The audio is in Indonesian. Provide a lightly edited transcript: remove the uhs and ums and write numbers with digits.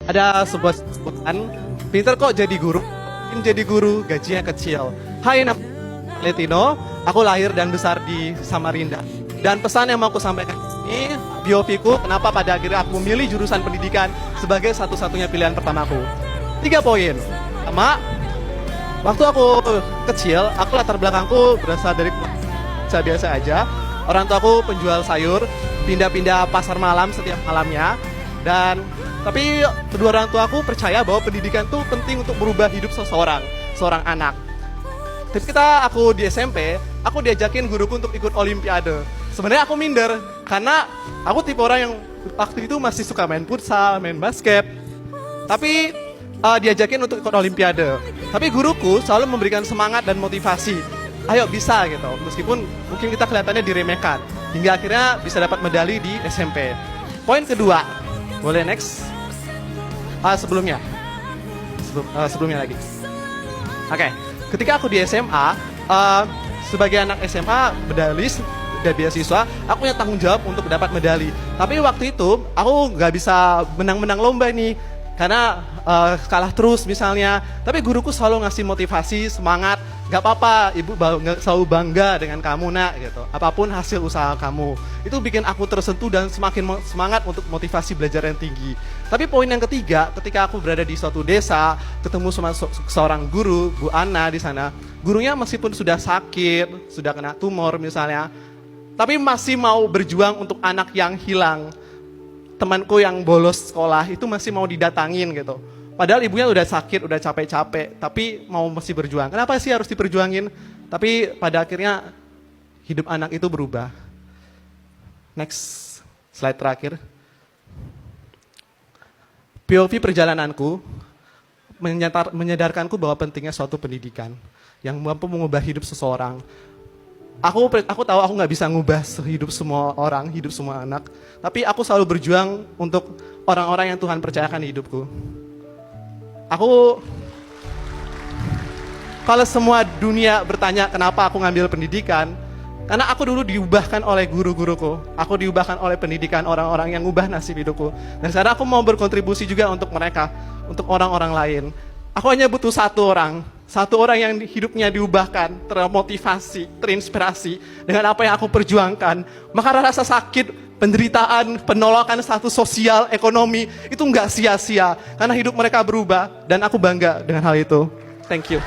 Ada sebuah sebutan, pinter kok jadi guru, mungkin jadi guru gajinya kecil. Hai, nama Letino, aku lahir dan besar di Samarinda. Dan pesan yang mau aku sampaikan ini, biopiku, kenapa pada akhirnya aku memilih jurusan pendidikan sebagai satu-satunya pilihan pertamaku. 3 poin. Pertama, waktu aku kecil, aku latar belakangku berasal dari biasa aja. Orang tuaku penjual sayur, pindah-pindah pasar malam setiap malamnya. Tapi kedua orang tua aku percaya bahwa pendidikan itu penting untuk merubah hidup seorang anak. Ketika aku di SMP, aku diajakin guruku untuk ikut olimpiade. Sebenarnya aku minder, karena aku tipe orang yang waktu itu masih suka main futsal, main basket. Tapi diajakin untuk ikut olimpiade. Tapi guruku selalu memberikan semangat dan motivasi. Ayo bisa gitu, meskipun mungkin kita kelihatannya diremehkan. Hingga akhirnya bisa dapat medali di SMP. Poin kedua, boleh next? Sebelumnya lagi. Oke, ketika aku di SMA, sebagai anak SMA medalis dan beasiswa, aku punya tanggung jawab untuk dapat medali. Tapi waktu itu aku nggak bisa menang-menang lomba nih, karena kalah terus misalnya. Tapi guruku selalu ngasih motivasi, semangat. Gak apa-apa, ibu selalu bangga dengan kamu nak, gitu. Apapun hasil usaha kamu, itu bikin aku tersentuh dan semakin semangat untuk motivasi belajar yang tinggi. Tapi poin yang ketiga, ketika aku berada di suatu desa, ketemu sama seorang guru, Bu Ana di sana. Gurunya meskipun sudah sakit, sudah kena tumor misalnya, tapi masih mau berjuang untuk anak yang hilang. Temanku yang bolos sekolah itu masih mau didatangin gitu. Padahal ibunya udah sakit, udah capek-capek, tapi masih berjuang. Kenapa sih harus diperjuangin? Tapi pada akhirnya hidup anak itu berubah. Next, slide terakhir. POV perjalananku menyadarkanku bahwa pentingnya suatu pendidikan yang mampu mengubah hidup seseorang. Aku tahu aku nggak bisa ngubah hidup semua orang, hidup semua anak. Tapi aku selalu berjuang untuk orang-orang yang Tuhan percayakan di hidupku. Kalau semua dunia bertanya kenapa aku ngambil pendidikan, karena aku dulu diubahkan oleh guru-guruku. Aku diubahkan oleh pendidikan orang-orang yang ngubah nasib hidupku. Dan sekarang aku mau berkontribusi juga untuk mereka, untuk orang-orang lain. Aku hanya butuh satu orang yang hidupnya diubahkan, termotivasi, terinspirasi dengan apa yang aku perjuangkan. Maka rasa sakit, penderitaan, penolakan status sosial, ekonomi, itu nggak sia-sia. Karena hidup mereka berubah, dan aku bangga dengan hal itu. Thank you.